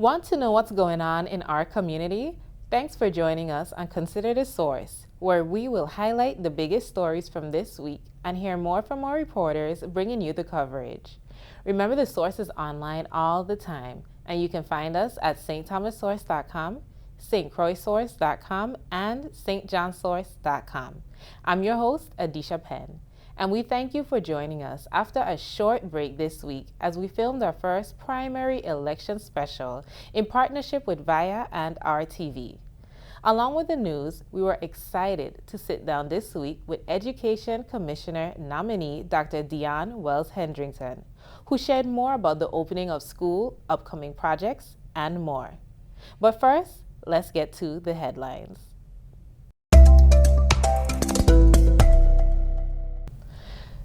Want to know what's going on in our community? Thanks for joining us on Consider the Source, where we will highlight the biggest stories from this week and hear more from our reporters bringing you the coverage. Remember, the Source is online all the time, and you can find us at stthomassource.com, stcroixsource.com, and stjohnsource.com. I'm your host, Adisha Penn, and we thank you for joining us after a short break this week as we filmed our first primary election special in partnership with VIA and RTV. Along with the news, we were excited to sit down this week with Education Commissioner nominee Dr. Dion Wells-Hendrington, who shared more about the opening of school, upcoming projects, and more. But first, let's get to the headlines.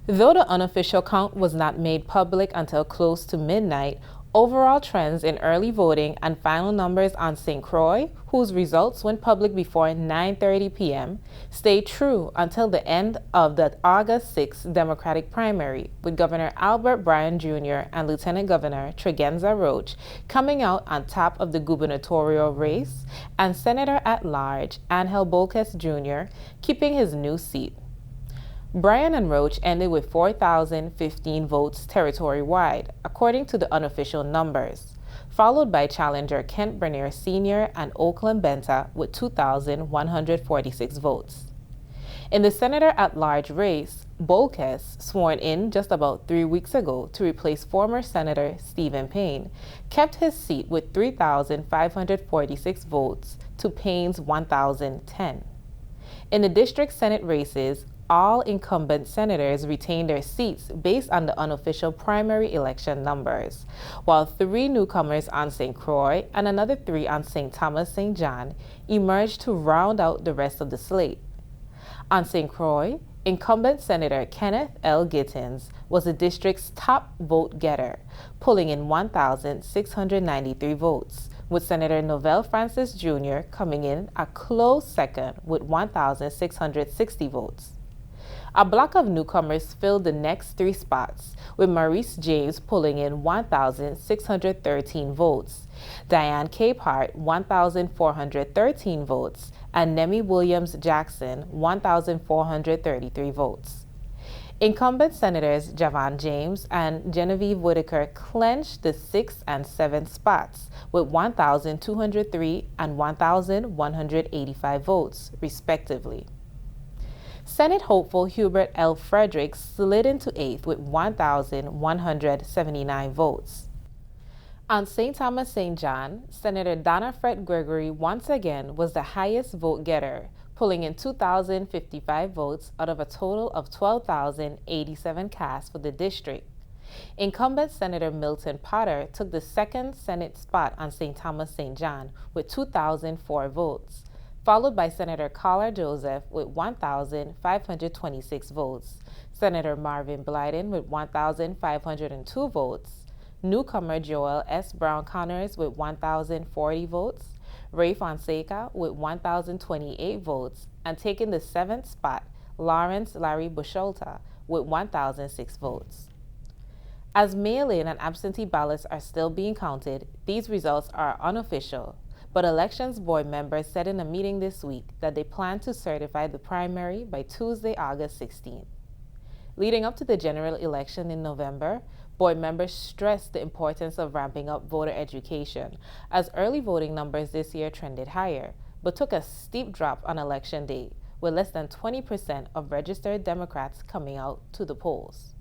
Though the unofficial count was not made public until close to midnight, overall trends in early voting and final numbers on St. Croix, whose results went public before 9:30 p.m., stayed true until the end of the August 6th Democratic primary, with Governor Albert Bryan Jr. and Lieutenant Governor Tregenza Roach coming out on top of the gubernatorial race, and Senator-at-Large Angel Bolkes Jr. keeping his new seat. Bryan and Roach ended with 4,015 votes territory-wide, according to the unofficial numbers, followed by challenger Kent Bernier Sr. and Oakland Benta with 2,146 votes. In the Senator-at-Large race, Bolkes, sworn in just about 3 weeks ago to replace former Senator Stephen Payne, kept his seat with 3,546 votes to Payne's 1,010. In the district Senate races, all incumbent senators retained their seats based on the unofficial primary election numbers, while 3 newcomers on St. Croix and another 3 on St. Thomas St. John emerged to round out the rest of the slate. On St. Croix, incumbent Senator Kenneth L. Gittins was the district's top vote getter, pulling in 1,693 votes, with Senator Novell Francis Jr. coming in a close second with 1,660 votes. A block of newcomers filled the next 3 spots, with Maurice James pulling in 1,613 votes, Diane Capehart 1,413 votes, and Nemi Williams Jackson 1,433 votes. Incumbent Senators Javon James and Genevieve Whitaker clinched the 6th and 7th spots with 1,203 and 1,185 votes, respectively. Senate hopeful Hubert L. Fredericks slid into 8th with 1,179 votes. On St. Thomas St. John, Senator Donna Fred Gregory once again was the highest vote getter, pulling in 2,055 votes out of a total of 12,087 cast for the district. Incumbent Senator Milton Potter took the 2nd Senate spot on St. Thomas St. John with 2,004 votes, followed by Senator Carla Joseph with 1,526 votes, Senator Marvin Blyden with 1,502 votes, newcomer Joel S. Brown Connors with 1,040 votes, Ray Fonseca with 1,028 votes, and taking the 7th spot, Lawrence Larry Busholta with 1,006 votes. As mail-in and absentee ballots are still being counted, these results are unofficial, but Elections Board members said in a meeting this week that they plan to certify the primary by Tuesday, August 16th. Leading up to the general election in November, board members stressed the importance of ramping up voter education, as early voting numbers this year trended higher, but took a steep drop on election day, with less than 20% of registered Democrats coming out to the polls.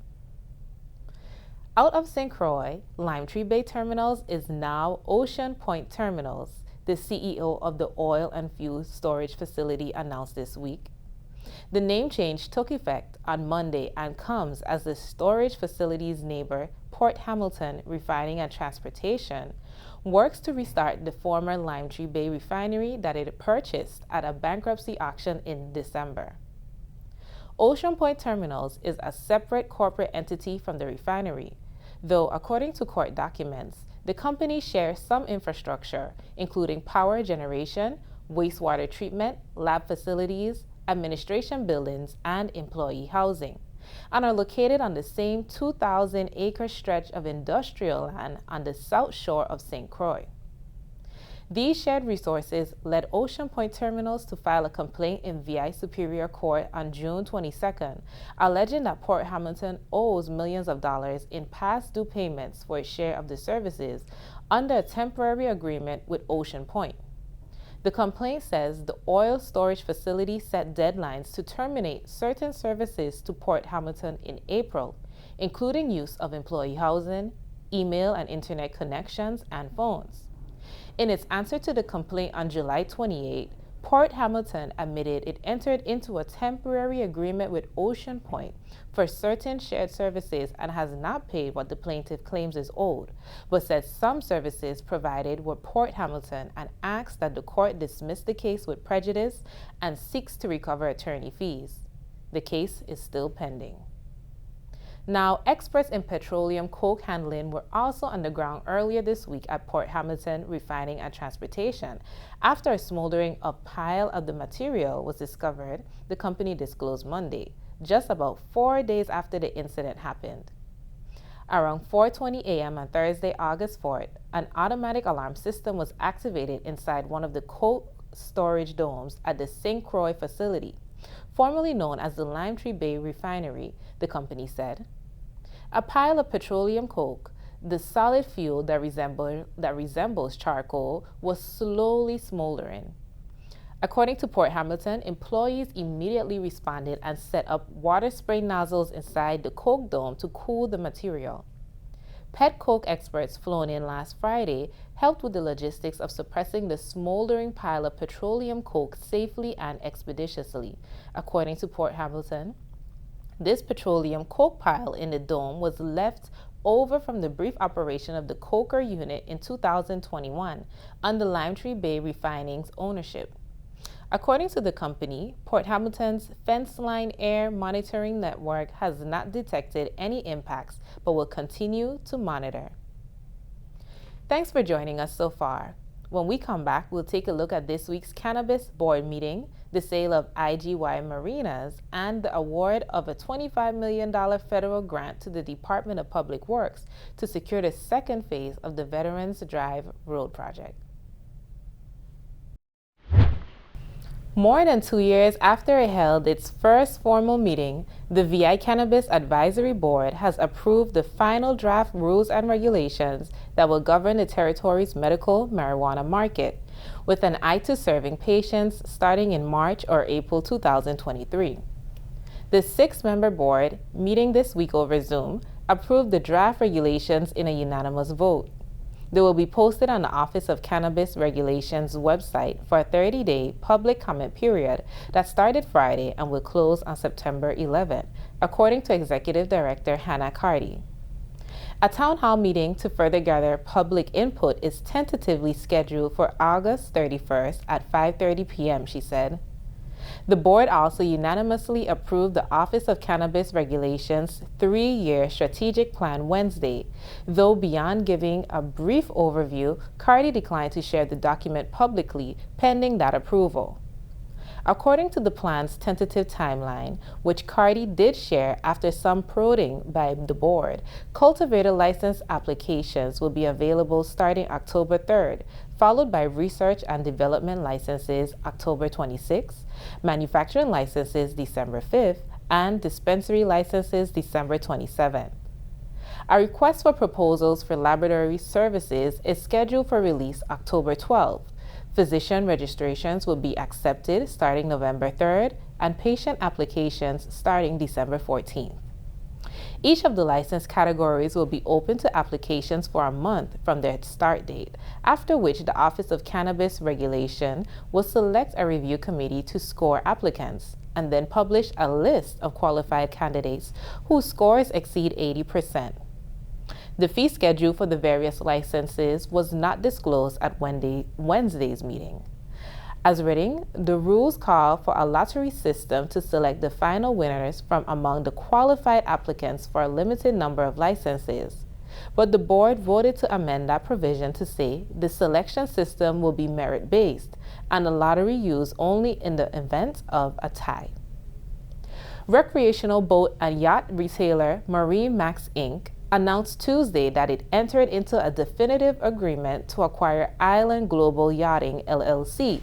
Out of St. Croix, Lime Tree Bay Terminals is now Ocean Point Terminals, the CEO of the oil and fuel storage facility announced this week. The name change took effect on Monday and comes as the storage facility's neighbor, Port Hamilton Refining and Transportation, works to restart the former Lime Tree Bay refinery that it purchased at a bankruptcy auction in December. Ocean Point Terminals is a separate corporate entity from the refinery, though according to court documents, the company shares some infrastructure, including power generation, wastewater treatment, lab facilities, administration buildings, and employee housing, and are located on the same 2,000-acre stretch of industrial land on the south shore of St. Croix. These shared resources led Ocean Point Terminals to file a complaint in VI Superior Court on June 22nd, alleging that Port Hamilton owes millions of dollars in past due payments for its share of the services under a temporary agreement with Ocean Point. The complaint says the oil storage facility set deadlines to terminate certain services to Port Hamilton in April, including use of employee housing, email and internet connections, and phones. In its answer to the complaint on July 28, Port Hamilton admitted it entered into a temporary agreement with Ocean Point for certain shared services and has not paid what the plaintiff claims is owed, but said some services provided were Port Hamilton and asked that the court dismiss the case with prejudice and seeks to recover attorney fees. The case is still pending. Now, experts in petroleum coke handling were also on the ground earlier this week at Port Hamilton Refining and Transportation after a smoldering pile of the material was discovered, the company disclosed Monday, just about 4 days after the incident happened. Around 4:20 a.m. on Thursday, August 4th, an automatic alarm system was activated inside one of the coke storage domes at the St. Croix facility, formerly known as the Limetree Bay Refinery, the company said. A pile of petroleum coke, the solid fuel that resembles charcoal, was slowly smoldering. According to Port Hamilton, employees immediately responded and set up water spray nozzles inside the coke dome to cool the material. Pet coke experts flown in last Friday helped with the logistics of suppressing the smoldering pile of petroleum coke safely and expeditiously, according to Port Hamilton. This petroleum coke pile in the dome was left over from the brief operation of the coker unit in 2021 under Limetree Bay Refining's ownership. According to the company, Port Hamilton's Fence Line Air Monitoring Network has not detected any impacts but will continue to monitor. Thanks for joining us so far. When we come back, we'll take a look at this week's cannabis board meeting, the sale of IGY Marinas, and the award of a $25 million federal grant to the Department of Public Works to secure the second phase of the Veterans Drive Road project. More than 2 years after it held its first formal meeting, the VI Cannabis Advisory Board has approved the final draft rules and regulations that will govern the territory's medical marijuana market, with an eye to serving patients starting in March or April 2023. The 6-member board, meeting this week over Zoom, approved the draft regulations in a unanimous vote. They will be posted on the Office of Cannabis Regulations website for a 30-day public comment period that started Friday and will close on September 11, according to Executive Director Hannah Carty. A town hall meeting to further gather public input is tentatively scheduled for August 31st at 5:30 p.m., she said. The board also unanimously approved the Office of Cannabis Regulations' 3-year strategic plan Wednesday, though beyond giving a brief overview, Carty declined to share the document publicly pending that approval. According to the plan's tentative timeline, which Carty did share after some prodding by the board, cultivator license applications will be available starting October 3rd, followed by research and development licenses October 26th, manufacturing licenses December 5th, and dispensary licenses December 27th. A request for proposals for laboratory services is scheduled for release October 12th. Physician registrations will be accepted starting November 3rd, and patient applications starting December 14th. Each of the license categories will be open to applications for a month from their start date, after which the Office of Cannabis Regulation will select a review committee to score applicants and then publish a list of qualified candidates whose scores exceed 80%. The fee schedule for the various licenses was not disclosed at Wednesday's meeting. As written, the rules call for a lottery system to select the final winners from among the qualified applicants for a limited number of licenses. But the board voted to amend that provision to say the selection system will be merit-based and the lottery used only in the event of a tie. Recreational boat and yacht retailer Marine Max Inc. announced Tuesday that it entered into a definitive agreement to acquire Island Global Yachting LLC,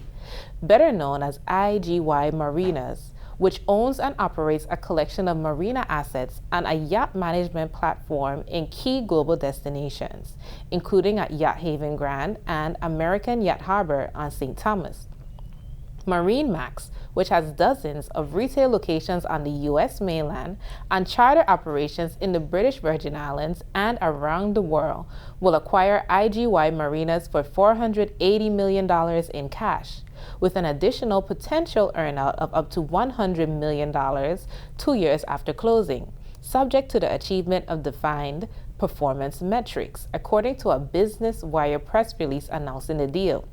better known as IGY Marinas, which owns and operates a collection of marina assets and a yacht management platform in key global destinations, including at Yacht Haven Grand and American Yacht Harbor on St. Thomas. MarineMax, which has dozens of retail locations on the U.S. mainland and charter operations in the British Virgin Islands and around the world, will acquire IGY Marinas for $480 million in cash, with an additional potential earnout of up to $100 million 2 years after closing, subject to the achievement of defined performance metrics, according to a Business Wire press release announcing the deal.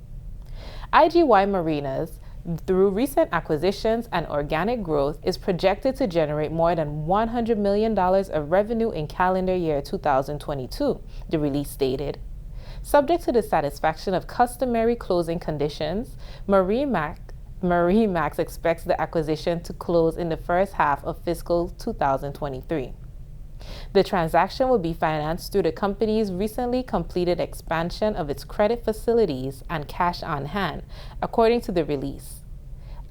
IGY Marinas, through recent acquisitions and organic growth, is projected to generate more than $100 million of revenue in calendar year 2022, the release stated. Subject to the satisfaction of customary closing conditions, MarineMax expects the acquisition to close in the first half of fiscal 2023. The transaction will be financed through the company's recently completed expansion of its credit facilities and cash on hand, according to the release.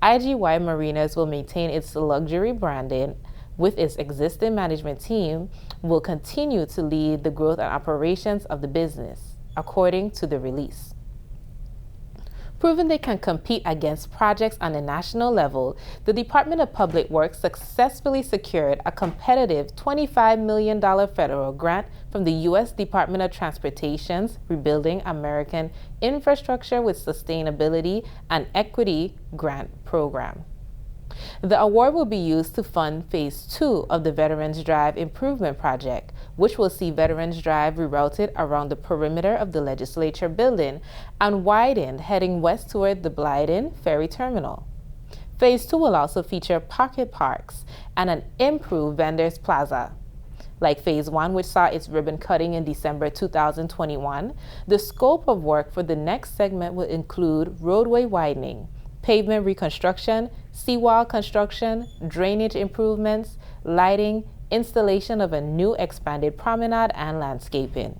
IGY Marinas will maintain its luxury branding with its existing management team, will continue to lead the growth and operations of the business, according to the release. Proving they can compete against projects on the national level, the Department of Public Works successfully secured a competitive $25 million federal grant from the U.S. Department of Transportation's Rebuilding American Infrastructure with Sustainability and Equity Grant Program. The award will be used to fund Phase 2 of the Veterans Drive Improvement Project, which will see Veterans Drive rerouted around the perimeter of the Legislature building and widened heading west toward the Blyden Ferry Terminal. Phase 2 will also feature pocket parks and an improved Vendors Plaza. Like Phase 1, which saw its ribbon cutting in December 2021, the scope of work for the next segment will include roadway widening, pavement reconstruction, seawall construction, drainage improvements, lighting, installation of a new expanded promenade, and landscaping.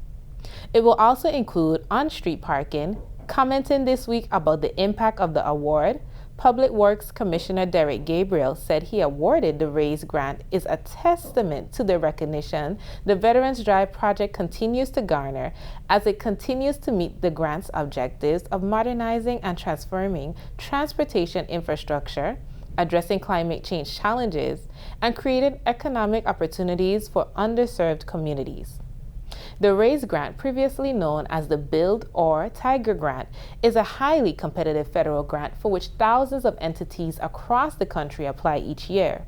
It will also include on-street parking. Commenting this week about the impact of the award, Public Works Commissioner Derek Gabriel said he awarded the RAISE grant is a testament to the recognition the Veterans Drive project continues to garner as it continues to meet the grant's objectives of modernizing and transforming transportation infrastructure, addressing climate change challenges, and creating economic opportunities for underserved communities. The RAISE grant, previously known as the Build or Tiger Grant, is a highly competitive federal grant for which thousands of entities across the country apply each year.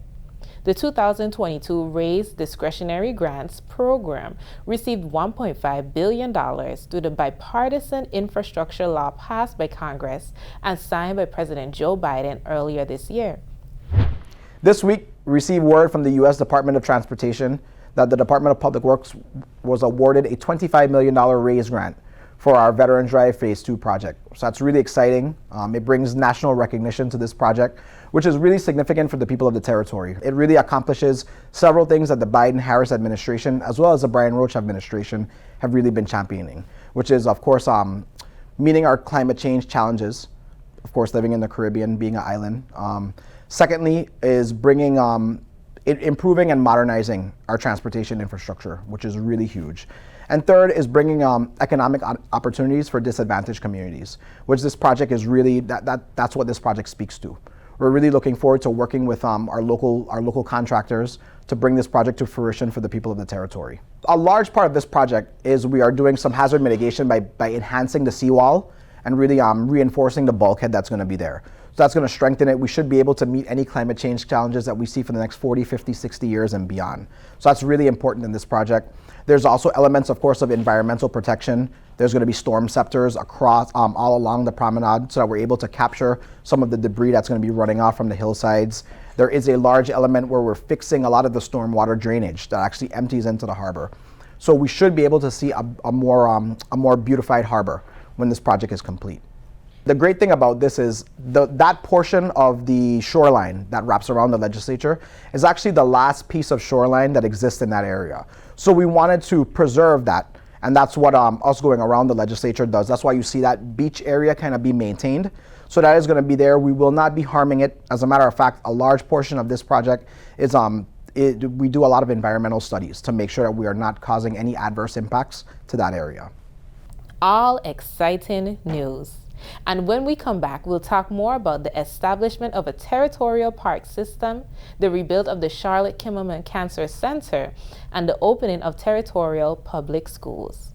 The 2022 RAISE Discretionary Grants Program received $1.5 billion through the bipartisan infrastructure law passed by Congress and signed by President Joe Biden earlier this year. This week, we received word from the U.S. Department of Transportation that the Department of Public Works was awarded a $25 million RAISE grant for our Veterans Drive Phase 2 project. So that's really exciting. It brings national recognition to this project, which is really significant for the people of the territory. It really accomplishes several things that the Biden-Harris administration, as well as the Brian Roach administration, have really been championing, which is, of course, meeting our climate change challenges, of course, living in the Caribbean, being an island. Secondly, is bringing improving and modernizing our transportation infrastructure, which is really huge. And third is bringing economic opportunities for disadvantaged communities, which this project is really, that's what this project speaks to. We're really looking forward to working with our local contractors to bring this project to fruition for the people of the territory. A large part of this project is we are doing some hazard mitigation by enhancing the seawall and really reinforcing the bulkhead that's going to be there. So that's going to strengthen it. We should be able to meet any climate change challenges that we see for the next 40, 50, 60 years and beyond. So that's really important in this project. There's also elements, of course, of environmental protection. There's going to be storm scepters across, all along the promenade so that we're able to capture some of the debris that's going to be running off from the hillsides. There is a large element where we're fixing a lot of the stormwater drainage that actually empties into the harbor. So we should be able to see a more beautified harbor when this project is complete. The great thing about this is that portion of the shoreline that wraps around the legislature is actually the last piece of shoreline that exists in that area. So we wanted to preserve that, and that's what us going around the legislature does. That's why you see that beach area kind of be maintained. So that is going to be there. We will not be harming it. As a matter of fact, a large portion of this project is we do a lot of environmental studies to make sure that we are not causing any adverse impacts to that area. All exciting news. And when we come back, we'll talk more about the establishment of a territorial park system, the rebuild of the Charlotte Kimmelman Cancer Center, and the opening of territorial public schools.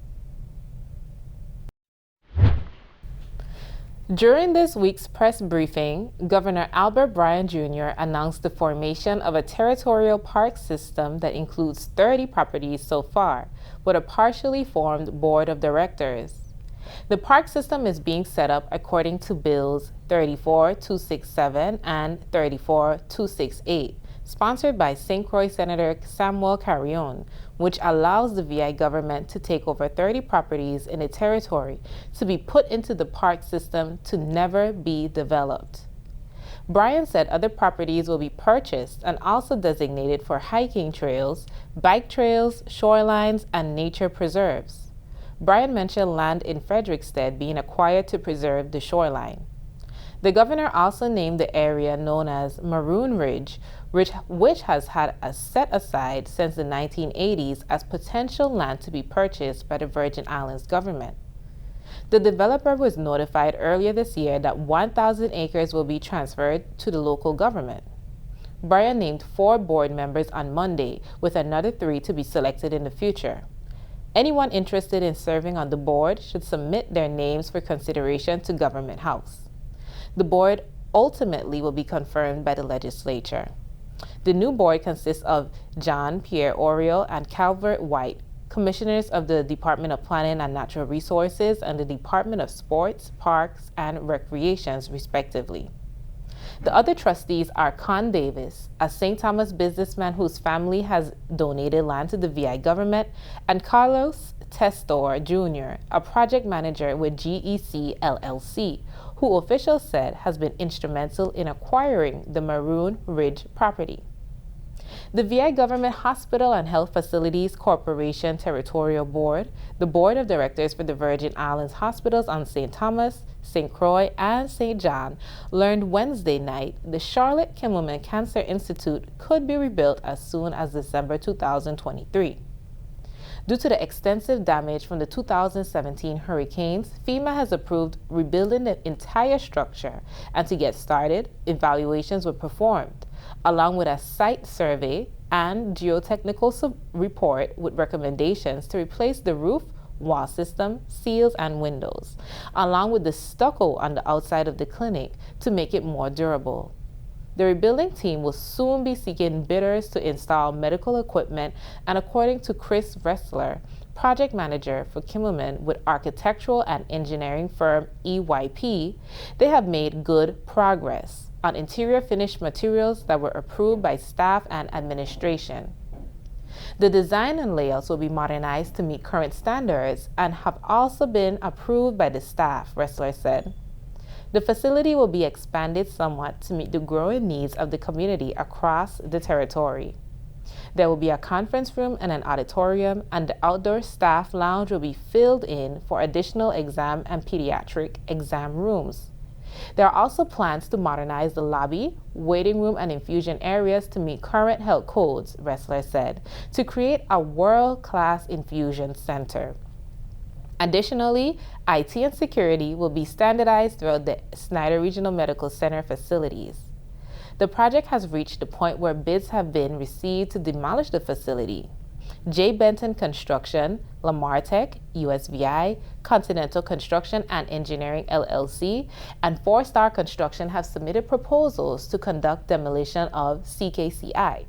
During this week's press briefing, Governor Albert Bryan Jr. announced the formation of a territorial park system that includes 30 properties so far, with a partially formed board of directors. The park system is being set up according to Bills 34267 and 34268, sponsored by St. Croix Senator Samuel Carrion, which allows the VI government to take over 30 properties in a territory to be put into the park system to never be developed. Bryan said other properties will be purchased and also designated for hiking trails, bike trails, shorelines, and nature preserves. Bryan mentioned land in Frederickstead being acquired to preserve the shoreline. The governor also named the area known as Maroon Ridge, which has had a set aside since the 1980s as potential land to be purchased by the Virgin Islands government. The developer was notified earlier this year that 1,000 acres will be transferred to the local government. Bryan named 4 board members on Monday, with another 3 to be selected in the future. Anyone interested in serving on the board should submit their names for consideration to Government House. The board ultimately will be confirmed by the legislature. The new board consists of John Pierre Oriole and Calvert White, commissioners of the Department of Planning and Natural Resources and the Department of Sports, Parks, and Recreations, respectively. The other trustees are Con Davis, a St. Thomas businessman whose family has donated land to the VI government, and Carlos Testor Jr., a project manager with GEC LLC, who officials said has been instrumental in acquiring the Maroon Ridge property. The VI Government Hospital and Health Facilities Corporation Territorial Board, the Board of Directors for the Virgin Islands Hospitals on St. Thomas, St. Croix, and St. John learned Wednesday night the Charlotte Kimmelman Cancer Institute could be rebuilt as soon as December 2023. Due to the extensive damage from the 2017 hurricanes, FEMA has approved rebuilding the entire structure, and to get started, evaluations were performed, along with a site survey and geotechnical report with recommendations to replace the roof, wall system, seals, and windows, along with the stucco on the outside of the clinic to make it more durable. The rebuilding team will soon be seeking bidders to install medical equipment, and according to Chris Ressler, project manager for Kimmelman with architectural and engineering firm EYP, they have made good progress on interior finished materials that were approved by staff and administration. The design and layouts will be modernized to meet current standards and have also been approved by the staff, Ressler said. The facility will be expanded somewhat to meet the growing needs of the community across the territory. There will be a conference room and an auditorium, and the outdoor staff lounge will be filled in for additional exam and pediatric exam rooms. There are also plans to modernize the lobby, waiting room, and infusion areas to meet current health codes, Ressler said, to create a world-class infusion center. Additionally, IT and security will be standardized throughout the Snyder Regional Medical Center facilities. The project has reached the point where bids have been received to demolish the facility. J. Benton Construction, Lamar Tech, USVI, Continental Construction and Engineering LLC, and Four Star Construction have submitted proposals to conduct demolition of CKCI.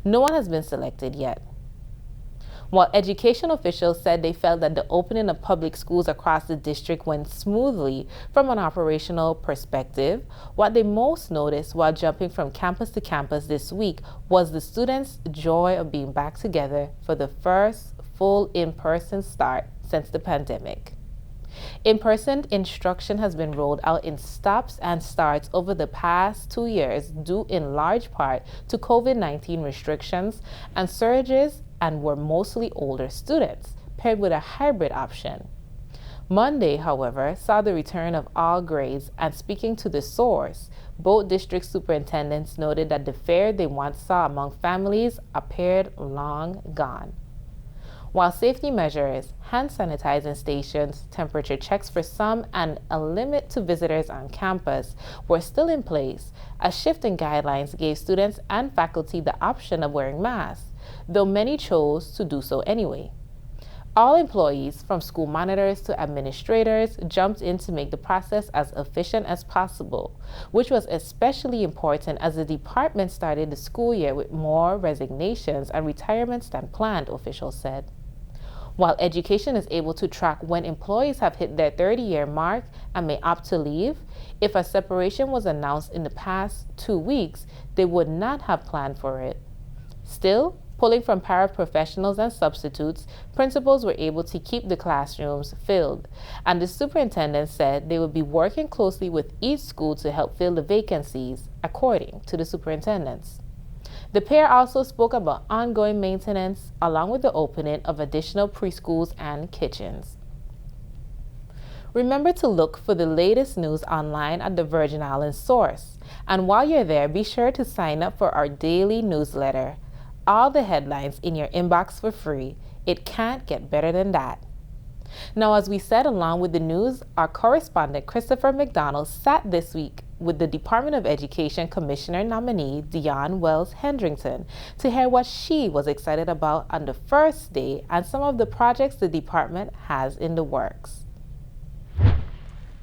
No one has been selected yet. While education officials said they felt that the opening of public schools across the district went smoothly from an operational perspective, what they most noticed while jumping from campus to campus this week was the students' joy of being back together for the first full in-person start since the pandemic. In-person instruction has been rolled out in stops and starts over the past 2 years, due in large part to COVID-19 restrictions and surges, and were mostly older students, paired with a hybrid option. Monday, however, saw the return of all grades, and speaking to The Source, both district superintendents noted that the fear they once saw among families appeared long gone. While safety measures, hand sanitizing stations, temperature checks for some, and a limit to visitors on campus were still in place, a shift in guidelines gave students and faculty the option of wearing masks, though many chose to do so anyway. All employees, from school monitors to administrators, jumped in to make the process as efficient as possible, which was especially important as the department started the school year with more resignations and retirements than planned, officials said. While education is able to track when employees have hit their 30-year mark and may opt to leave, if a separation was announced in the past 2 weeks, they would not have planned for it. Still, pulling from paraprofessionals and substitutes, principals were able to keep the classrooms filled, and the superintendent said they would be working closely with each school to help fill the vacancies, according to the superintendents. The pair also spoke about ongoing maintenance, along with the opening of additional preschools and kitchens. Remember to look for the latest news online at the Virgin Islands Source, and while you're there, be sure to sign up for our daily newsletter. All the headlines in your inbox for free. It can't get better than that. Now, as we said along with the news, our correspondent Christopher McDonald sat this week with the Department of Education Commissioner nominee Dionne Wells Hendrickson to hear what she was excited about on the first day and some of the projects the department has in the works.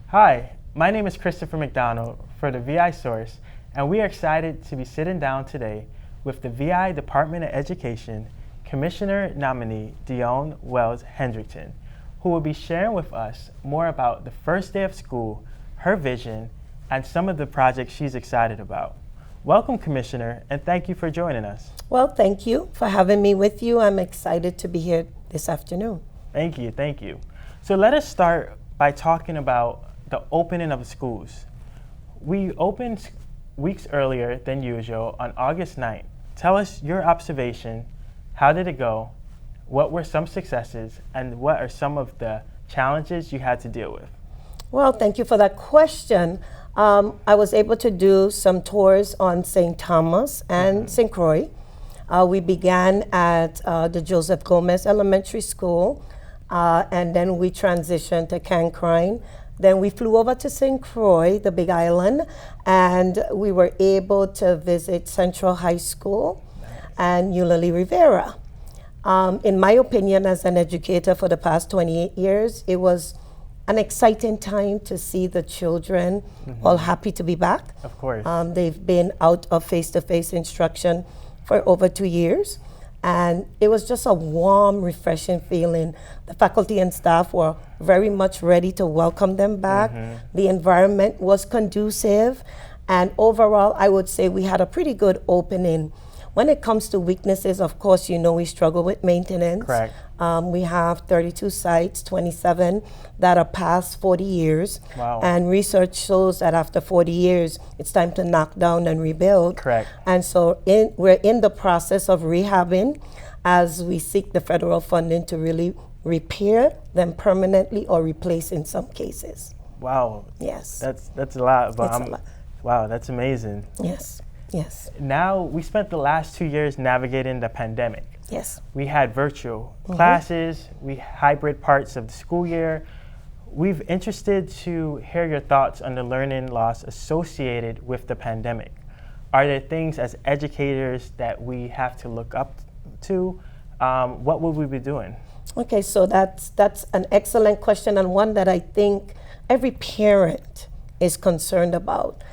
Hi, my name is Christopher McDonald for the VI Source, and we are excited to be sitting down today with the VI Department of Education Commissioner nominee Dionne Wells Hendrickson, who will be sharing with us more about the first day of school, her vision, and some of the projects she's excited about. Welcome, Commissioner, and thank you for joining us. Well, thank you for having me with you. I'm excited to be here this afternoon. Thank you, thank you. So let us start by talking about the opening of the schools. We opened weeks earlier than usual on August 9th. Tell us your observation. How did it go? What were some successes, and what are some of the challenges you had to deal with? Well, thank you for that question. I was able to do some tours on St. Thomas and St. Croix. We began at the Joseph Gomez Elementary School, and then we transitioned to Cancrine. Then we flew over to St. Croix, the Big Island, and we were able to visit Central High School and Eulalie Rivera. In my opinion, as an educator for the past 28 years, it was an exciting time to see the children all happy to be back. Of course. They've been out of face-to-face instruction for over 2 years, and it was just a warm, refreshing feeling. The faculty and staff were very much ready to welcome them back. The environment was conducive, and overall, I would say we had a pretty good opening. When it comes to weaknesses, of course, you know we struggle with maintenance. Correct. We have 32 sites, 27 that are past 40 years. Wow. And research shows that after 40 years, it's time to knock down and rebuild. Correct. And so we're in the process of rehabbing as we seek the federal funding to really repair them permanently or replace in some cases. Wow. Yes. That's a lot. But It's a lot. Wow, that's amazing. Yes. Yes. Now, we spent the last 2 years navigating the pandemic. Yes. We had virtual classes, we hybrid parts of the school year. We've interested to hear your thoughts on the learning loss associated with the pandemic. Are there things as educators that we have to look up to? What would we be doing? Okay, so that's an excellent question, and one that I think every parent is concerned about.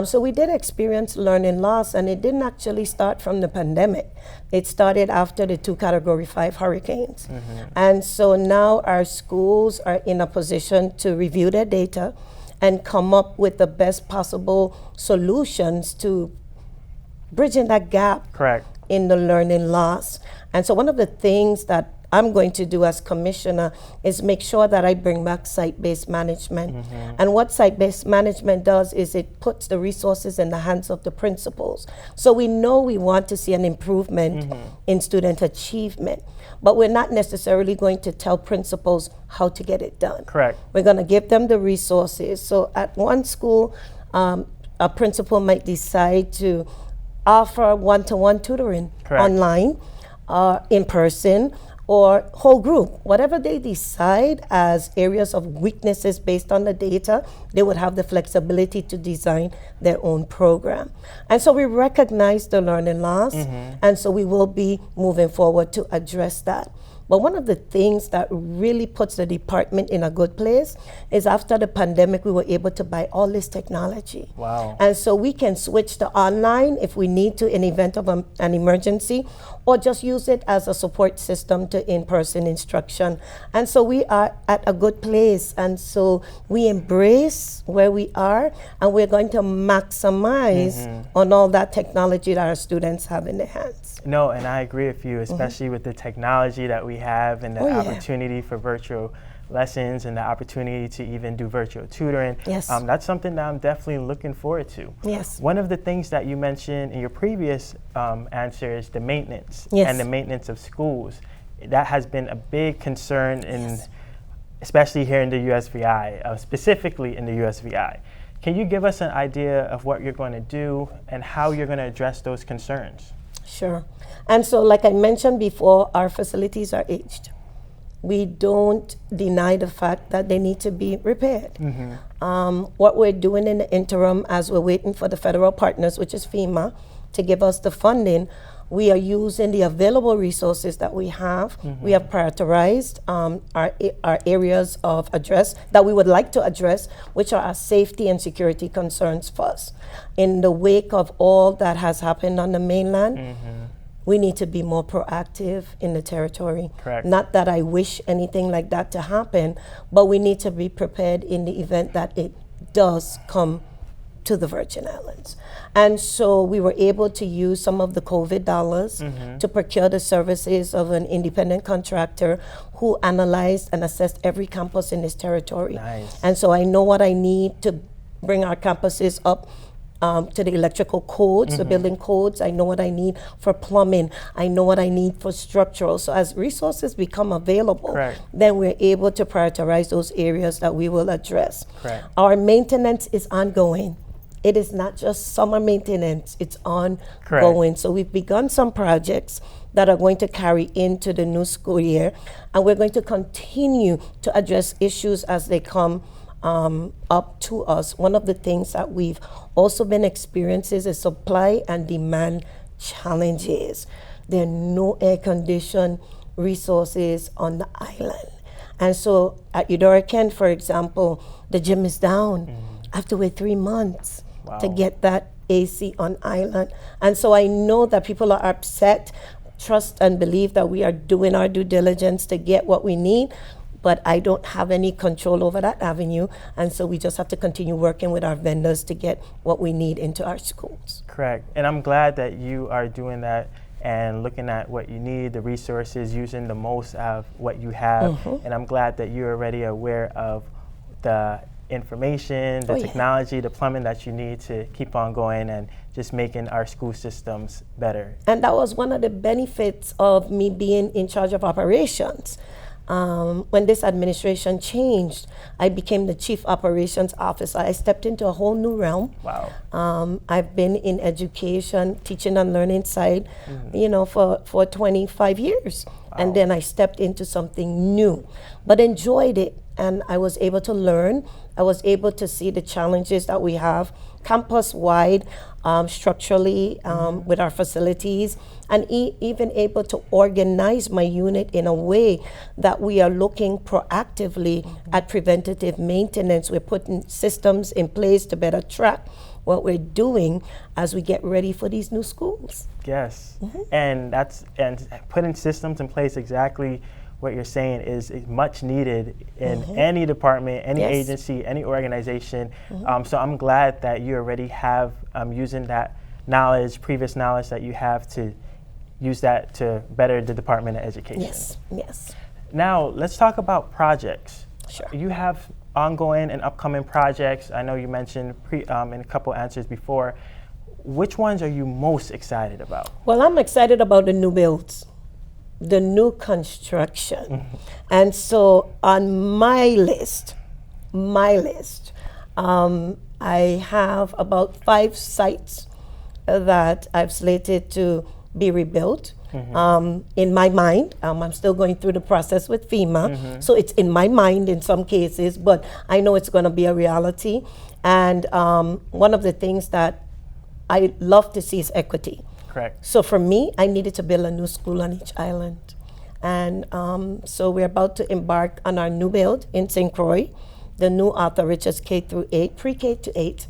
So we did experience learning loss, and it didn't actually start from the pandemic. It started after the 2 Category 5 hurricanes. And so now our schools are in a position to review their data and come up with the best possible solutions to bridging that gap Correct. in the learning loss. And so one of the things that I'm going to do as commissioner is make sure that I bring back site-based management. And what site-based management does is it puts the resources in the hands of the principals. So we know we want to see an improvement in student achievement, but we're not necessarily going to tell principals how to get it done. Correct. We're going to give them the resources. So at one school, a principal might decide to offer one-to-one tutoring online, in person, or whole group. Whatever they decide as areas of weaknesses based on the data, they would have the flexibility to design their own program. And so we recognize the learning loss, and so we will be moving forward to address that. But one of the things that really puts the department in a good place is after the pandemic, we were able to buy all this technology. Wow. And so we can switch to online if we need to in event of an emergency, or just use it as a support system to in-person instruction. And so we are at a good place. And so we embrace where we are, and we're going to maximize on all that technology that our students have in their hands. No, and I agree with you, especially with the technology that we have and the opportunity for virtual lessons and the opportunity to even do virtual tutoring. Yes. That's something that I'm definitely looking forward to. Yes. One of the things that you mentioned in your previous answer is the maintenance and the maintenance of schools. That has been a big concern in, especially here in the USVI, specifically in the USVI. Can you give us an idea of what you're going to do and how you're going to address those concerns? Sure. And so, like I mentioned before, our facilities are aged. We don't deny the fact that they need to be repaired. What we're doing in the interim, as we're waiting for the federal partners, which is FEMA, to give us the funding, we are using the available resources that we have. We have prioritized our areas of address that we would like to address, which are our safety and security concerns first. In the wake of all that has happened on the mainland, we need to be more proactive in the territory. Correct. Not that I wish anything like that to happen, but we need to be prepared in the event that it does come to the Virgin Islands. And so we were able to use some of the COVID dollars to procure the services of an independent contractor who analyzed and assessed every campus in this territory. Nice. And so I know what I need to bring our campuses up to the electrical codes, the building codes. I know what I need for plumbing. I know what I need for structural. So as resources become available, then we're able to prioritize those areas that we will address. Our maintenance is ongoing. It is not just summer maintenance, it's ongoing. So we've begun some projects that are going to carry into the new school year, and we're going to continue to address issues as they come up to us. One of the things that we've also been experiencing is supply and demand challenges. There are no air-conditioned resources on the island. And so at Eudora Kent, for example, the gym is down. I have to wait 3 months to get that AC on island. And so I know that people are upset, trust and believe that we are doing our due diligence to get what we need, but I don't have any control over that avenue. And so we just have to continue working with our vendors to get what we need into our schools. Correct. And I'm glad that you are doing that and looking at what you need, the resources, using the most of what you have. And I'm glad that you're already aware of the information, the technology, the plumbing that you need to keep on going and just making our school systems better. And that was one of the benefits of me being in charge of operations. When this administration changed, I became the chief operations officer. I stepped into a whole new realm. I've been in education, teaching and learning side, for 25 years. And then I stepped into something new, but enjoyed it. And I was able to learn. I was able to see the challenges that we have campus-wide, structurally, with our facilities, and even able to organize my unit in a way that we are looking proactively at preventative maintenance. We're putting systems in place to better track what we're doing as we get ready for these new schools. Yes, and putting systems in place, exactly what you're saying is much needed in any department, any agency, any organization. So I'm glad that you already have using that knowledge, previous knowledge that you have to use that to better the Department of Education. Yes, yes. Now, let's talk about projects. Sure. You have ongoing and upcoming projects. I know you mentioned in a couple answers before. Which ones are you most excited about? Well, I'm excited about the new builds, the new construction. And so on my list, I have about 5 sites that I've slated to be rebuilt. In my mind, I'm still going through the process with FEMA, so it's in my mind in some cases, but I know it's going to be a reality. And one of the things that I love to see is equity. Correct. So for me, I needed to build a new school on each island. And so we're about to embark on our new build in St. Croix, the new Arthur Richards K through 8, pre-K to 8.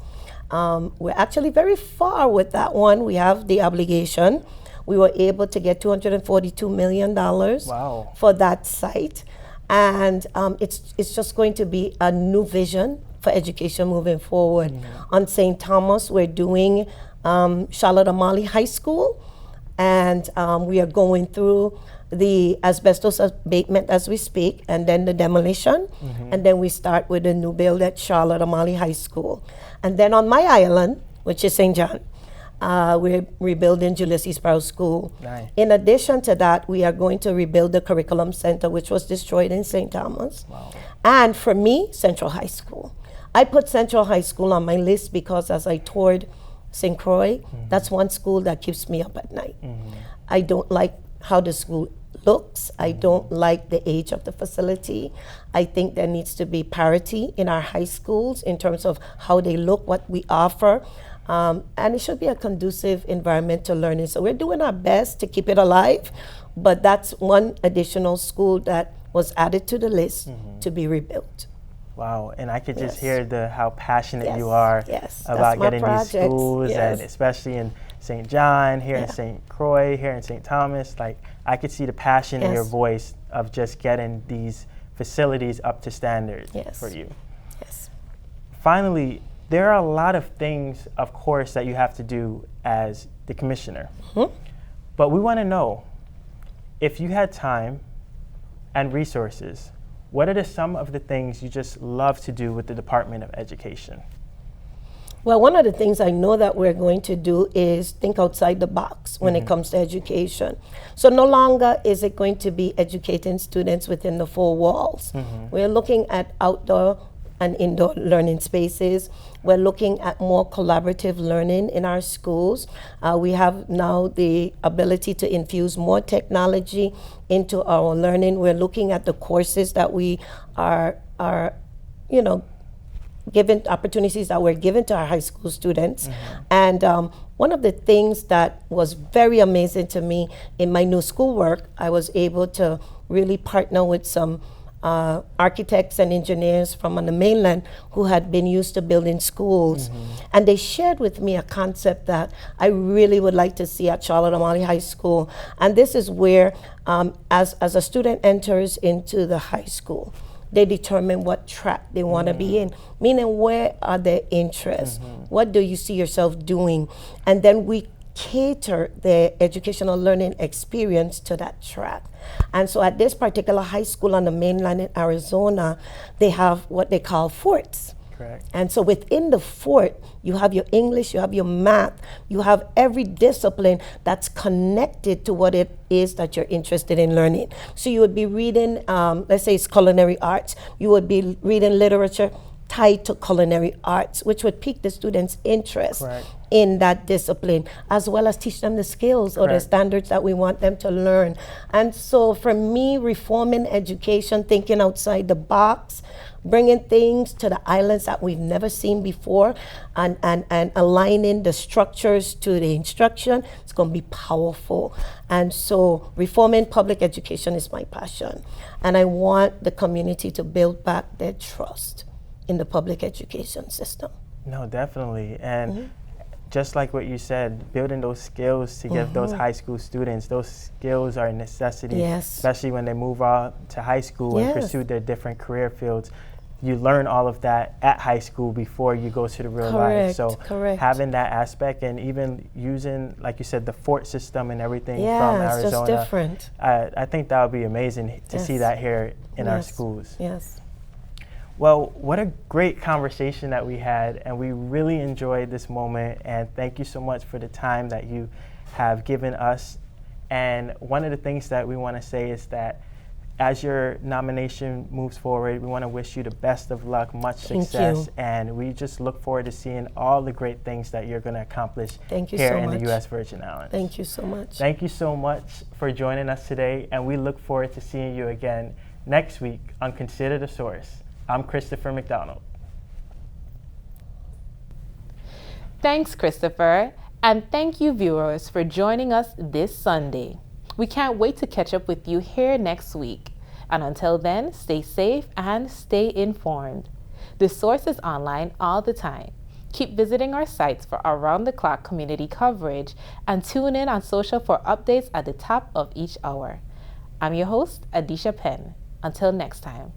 We're actually very far with that one. We have the obligation. We were able to get $242 million Wow. for that site. And it's just going to be a new vision for education moving forward. On St. Thomas, we're doing Charlotte Amalie High School, and we are going through the asbestos abatement as we speak, and then the demolition, and then we start with a new build at Charlotte Amalie High School. And then on my island, which is St. John, we're rebuilding Julius E. Sprouse School. Nice. In addition to that, we are going to rebuild the Curriculum Center, which was destroyed in St. Thomas. Wow. And for me, Central High School. I put Central High School on my list because as I toured St. Croix, that's one school that keeps me up at night. I don't like how the school looks. I don't like the age of the facility. I think there needs to be parity in our high schools in terms of how they look, what we offer. And it should be a conducive environment to learning. So we're doing our best to keep it alive, but that's one additional school that was added to the list to be rebuilt. Wow, and I could just Yes. hear how passionate you Yes, are yes, about that's my getting these project, schools, and yes. especially in St. John, here in Yeah. St. Croix, here in St. Thomas. Like, I could see the passion in your Yes. voice of just getting these facilities up to standard Yes. for you. Yes. Finally, there are a lot of things, of course, that you have to do as the commissioner. But we want to know, if you had time and resources, what are some of the things you just love to do with the Department of Education? Well, one of the things I know that we're going to do is think outside the box when it comes to education. So no longer is it going to be educating students within the 4 walls. We're looking at outdoor and indoor learning spaces. We're looking at more collaborative learning in our schools. We have now the ability to infuse more technology into our learning. We're looking at the courses that we are given opportunities that were given to our high school students. And one of the things that was very amazing to me in my new schoolwork, I was able to really partner with some architects and engineers from on the mainland who had been used to building schools. And they shared with me a concept that I really would like to see at Charlotte Amalie High School. And this is where, as a student enters into the high school, they determine what track they want to be in, meaning where are their interests? What do you see yourself doing? And then we cater their educational learning experience to that track. And so at this particular high school on the mainland in Arizona, they have what they call forts. Correct. And so within the fort, you have your English, you have your math, you have every discipline that's connected to what it is that you're interested in learning. So you would be reading, let's say it's culinary arts, you would be reading literature tied to culinary arts, which would pique the students' interest Correct. in that discipline, as well as teach them the skills or the Correct. standards that we want them to learn. And so for me, reforming education, thinking outside the box, bringing things to the islands that we've never seen before, and aligning the structures to the instruction, it's going to be powerful. And so reforming public education is my passion. And I want the community to build back their trust in the public education system. No, definitely. And just like what you said, building those skills to give those high school students, those skills are a necessity, Yes. especially when they move on to high school and Yes. pursue their different career fields. you learn all of that at high school before you go to the real life. Correct, So correct. having that aspect and even using, like you said, the fort system and everything from Yeah, it's Arizona. just different. I think that would be amazing to see Yes. that here in our Yes, schools. Yes. Well, what a great conversation that we had, and we really enjoyed this moment. And thank you so much for the time that you have given us. And one of the things that we want to say is that as your nomination moves forward, we want to wish you the best of luck, much Thank success, you. and we just look forward to seeing all the great things that you're going to accomplish Thank you here so in much. the U.S. Virgin Islands. Thank you so much. Thank you so much for joining us today, and we look forward to seeing you again next week on Consider the Source. I'm Christopher McDonald. Thanks, Christopher. And thank you, viewers, for joining us this Sunday. We can't wait to catch up with you here next week. And until then, stay safe and stay informed. The Source is online all the time. Keep visiting our sites for around-the-clock community coverage and tune in on social for updates at the top of each hour. I'm your host, Adisha Penn. Until next time.